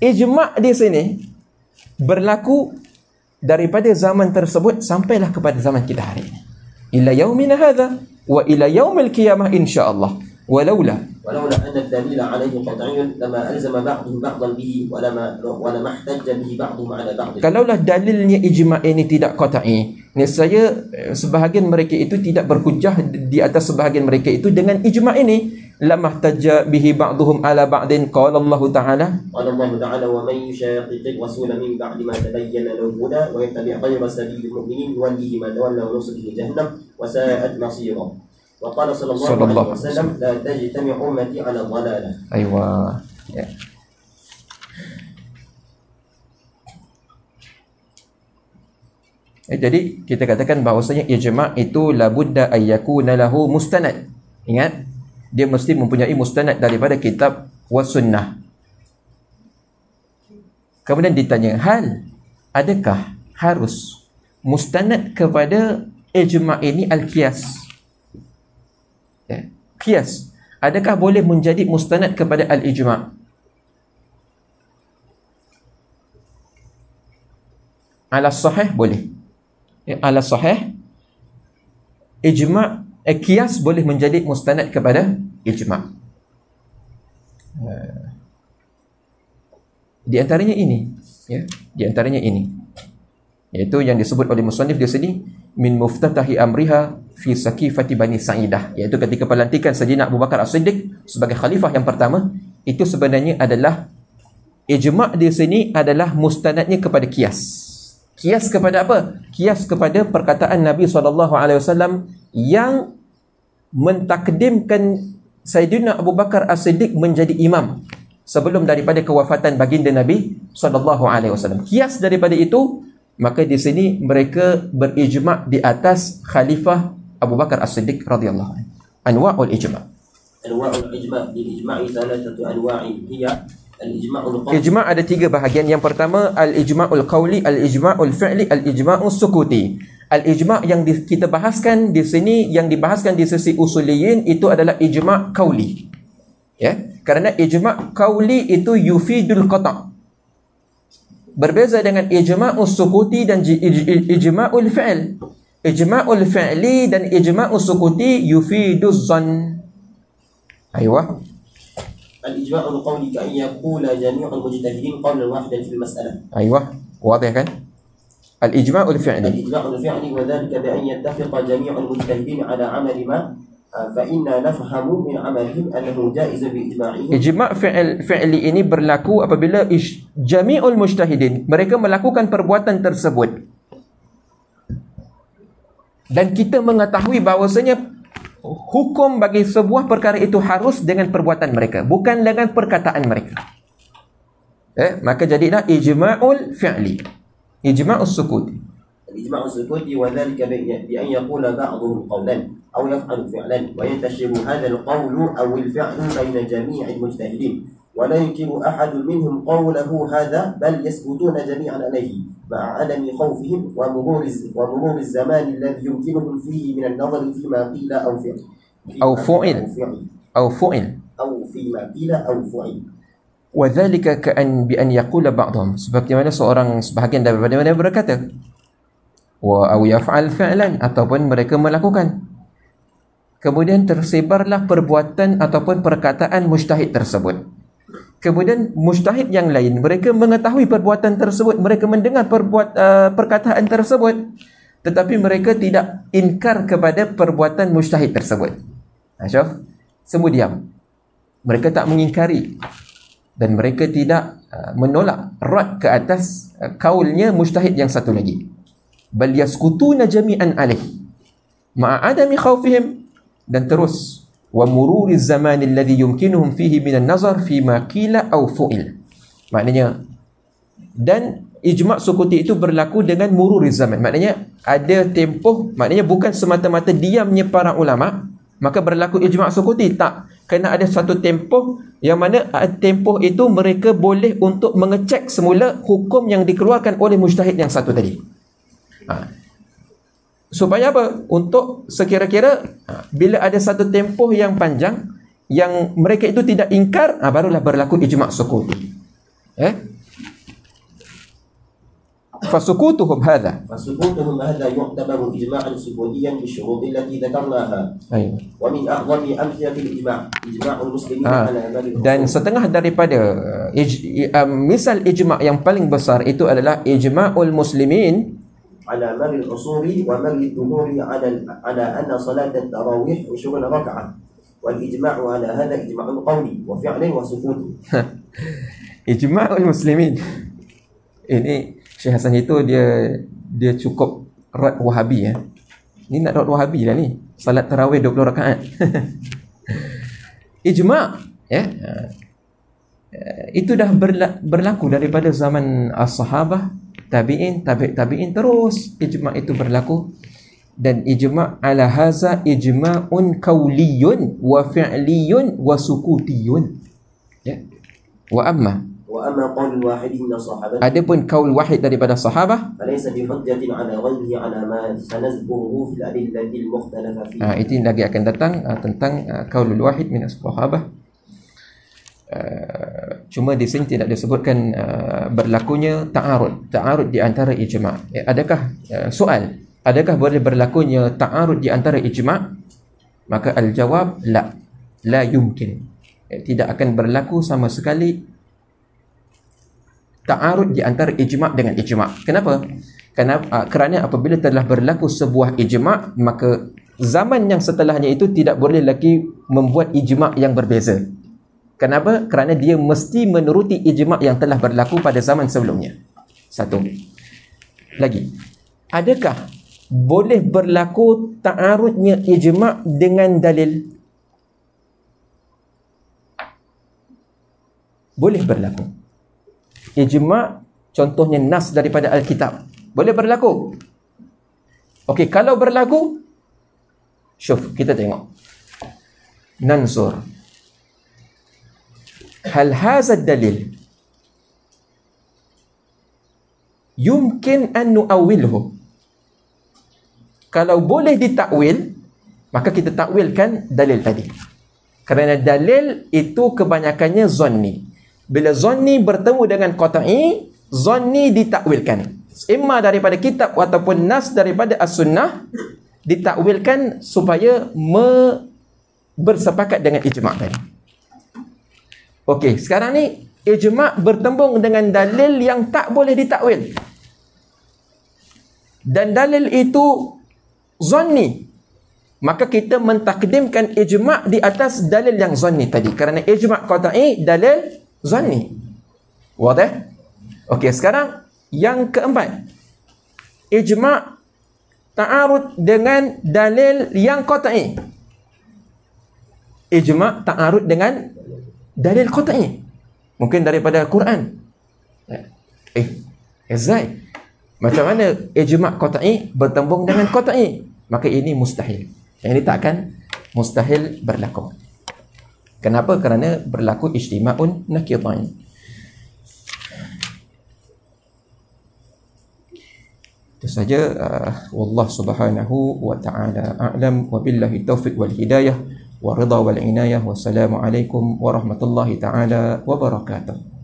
Ijma' di sini berlaku daripada zaman tersebut sampailah kepada zaman kita hari ini. Ila yaumina hadha wa ila yaumil qiyamah insyaallah. Walaula ولولا أن الدليل عليه قطعي لما ألزم بعضهم بعضا به ولما احتج به بعضهم على بعض. Kalaulah dalilnya ijma' ini tidak qat'i, nescaya sebahagian mereka itu tidak berhujjah di atas sebahagian mereka itu dengan ijma' ini. Lamah tajja bihi ba'duhum ala ba'din. Qala Allah Ta'ala, qala Allah Ta'ala wa man yushaqiqir rasul min ba'di ma tabayyana lahu al-huda wa yattabi' ghayra sabilil mu'minin nuwallihi ma tawalla wa nuslihi jahannam wa sa'at masira. Wa qala sallallahu alaihi wasallam la tajtami' ummati ala dhalalah. Aywa. Ya. Jadi kita katakan bahawasanya ijma' itu labudda ayyakuna lahu mustanad. Ingat, dia mesti mempunyai mustanad daripada kitab wa sunnah. Kemudian ditanya, hal adakah harus mustanad kepada ijma' ini al-qiyas? Ya. Qiyas, adakah boleh menjadi mustanad kepada al-ijma'? Ala sahih boleh. Ya, ala sahih ijma' qiyas boleh menjadi mustanad kepada ijma'. Di antaranya ini, ya, di antaranya ini, yaitu yang disebut oleh musannif di sini, min muftatahi amriha fi sakifati Bani Sa'idah, iaitu ketika pelantikan Sayyidina Abu Bakar As-Siddiq sebagai khalifah yang pertama, itu sebenarnya adalah ijma' di sini adalah mustanadnya kepada qiyas. Qiyas kepada apa? Qiyas kepada perkataan Nabi SAW yang mentakdimkan Sayyidina Abu Bakar As-Siddiq menjadi imam sebelum daripada kewafatan baginda Nabi SAW. Qiyas daripada itu, maka di sini mereka berijma' di atas Khalifah Abu Bakar As-Siddiq radhiyallahu anhu. Anwa'ul ijma'. Anwa'ul ijma' di ijma'i thalathatu anwa'in hiya al-ijma'ul qawli. Ijma' ada tiga bahagian. Yang pertama al-ijma'ul qawli, al-ijma'ul fi'li, al-ijma'ul sukuti. Al-ijma' yang kita bahaskan di sini, yang dibahaskan di sisi usuliyin, itu adalah ijma' qawli. Ya, kerana ijma' qawli itu yufidul qata'. Berbeza dengan ijma'ul sukuti dan ijma'ul fi'l. Ijma'ul fi'li dan ijma'ul sukuti yufiduz zan. Aywa. Al-ijma'ul qawli ka'an yaqula jami'ul mujtahidin qawlan wahidan fil mas'alah. Aywa, wadih kan? Al-ijma'ul fi'li. Al-ijma'ul fi'li wa dhalika bi an yattafiqa jami'ul mujtahidin ala 'amali ma fa inna nafhamu min 'amalihim annahu jaizun bi ijma'ihim. Ijma' fi'li ini berlaku apabila jami'ul mujtahidin, mereka melakukan perbuatan tersebut, dan kita mengetahui bahawasanya hukum bagi sebuah perkara itu harus dengan perbuatan mereka, bukan dengan perkataan mereka. Maka jadilah ijma'ul fi'li, ijma'ul sukuti. Ijma'ul sukuti wa dhalika bi an yaqula ba'dhum qawlan aw yaf'alu fi'lan wa yantashiru hadha al-qawlu aw al-fi'lu bayna jami'il mujtahidin wa la yunkiru ahadun minhum qawlahu hadha bal yasbutuna jami'an alayhi ma'a adami khawfihim wa murur az-zaman alladhi yumkinuhum fihi min an-nazar fima qila aw fi'l aw fu'il aw fu'il aw fima qila aw fu'il. Wa dhalika ka'an bi an yaqula ba'dhum, seperti mana seorang sebahagian daripada mereka berkata, wa aw yaf'al fi'lan, ataupun mereka melakukan, kemudian tersebarlah perbuatan ataupun perkataan mujtahid tersebut. Kemudian mujtahid yang lain, mereka mengetahui perbuatan tersebut, mereka mendengar perkataan tersebut, tetapi mereka tidak inkar kepada perbuatan mujtahid tersebut. Syaf, semua diam. Mereka tak mengingkari dan mereka tidak menolak rad ke atas kaulnya mujtahid yang satu lagi. Bal yaskutuna jami'an alaih ma'a adami khawfihim, dan terus wa mururiz zaman alladhi yumkinuhum fihi minan nazar fi ma qila aw fu'il. Maknanya, dan ijma' sukuti itu berlaku dengan mururiz zaman, maknanya ada tempoh, maknanya bukan semata-mata diamnya para ulama maka berlaku ijma' sukuti. Tak, kena ada satu tempoh yang mana tempoh itu mereka boleh untuk mengecek semula hukum yang dikeluarkan oleh mujtahid yang satu tadi. Supaya apa? Untuk sekira-kira bila ada satu tempoh yang panjang yang mereka itu tidak ingkar, barulah berlaku ijma' sukuti. fasukutuhum hadha. فسكوتهم هذا يعتبر إجماعا سكوتيا بالشروط التي ذكرناها. Ayuh. ومن أعظم أمثلة الإجماع إجماع المسلمين على باب Dan setengah daripada misal ijma' yang paling besar itu adalah ijma'ul muslimin على مر العصور ومر الدهور على أن صلاة التراويح 20 ركعة والإجماع على هذا إجماع قولي وفعل وسكوت. Ijma'ul muslimin. Ini Syekh Hasan itu dia cukup rad Wahabi ya. Ni nak rad Wahabi lah ni. Salat tarawih 20 rakaat. Ijma' ya. Itu dah berlaku daripada zaman as-sahabah, tabi'in, tabi'in terus ijma' itu berlaku. Dan ijma' ala haza ijma'un kauliyun wa fi'liyun wa sukutiyun. Ya. Wa amma قول واحد من الصحابة adapun kaul wahid daripada sahabah فليس بحجة على غيره على ما سنذكره في الأدلة المختلفة فيه. Itu lagi akan datang tentang kaulul wahid min as-sahabah. Cuma di sini tidak disebutkan berlakunya ta'arud di antara ijma'. Adakah soal, adakah boleh berlakunya ta'arud di antara ijma'? Maka al-jawab la yumkin. Tidak akan berlaku sama sekali ta'arud di antara ijma' dengan ijma'. Kenapa? Kerana apabila telah berlaku sebuah ijma', maka zaman yang setelahnya itu tidak boleh lagi membuat ijma' yang berbeza. Kenapa? Kerana dia mesti menuruti ijma' yang telah berlaku pada zaman sebelumnya. Satu. Lagi, adakah boleh berlaku ta'arudnya ijma' dengan dalil? Boleh berlaku. Ijma' contohnya nas daripada Alkitab. Boleh berlaku. Okey, kalau berlaku, syuf, kita tengok. Nansur. Hal hazal dalil yumkin an nu'awilhu. Kalau boleh ditakwil, maka kita takwilkan dalil tadi. Kerana dalil itu kebanyakannya zanni. Bila zanni bertemu dengan qat'i, zanni ditakwilkan. Imma daripada kitab ataupun nas daripada as-sunnah ditakwilkan supaya bersepakat dengan ijma' tadi. Okey, sekarang ni ijma' bertembung dengan dalil yang tak boleh ditakwil. Dan dalil itu zanni. Maka kita mentakdimkan ijma' di atas dalil yang zanni tadi. Kerana ijma' qat'i, dalil zanni. Wadah? Okey, sekarang yang keempat. Ijma' ta'arud dengan dalil yang qat'i. Ijma' ta'arud dengan dalil qat'i. Mungkin daripada Quran. Zai. Macam mana ijma' qat'i bertembung dengan qat'i? Maka ini mustahil. Yang ini tak akan mustahil berlaku. Kenapa? Kerana berlaku ijtima'un naqidain. Itu saja. Wallah subhanahu wa ta'ala a'lam wa billahi taufiq wal hidayah wa ridha wal inayah. Wassalamualaikum warahmatullahi ta'ala wabarakatuh.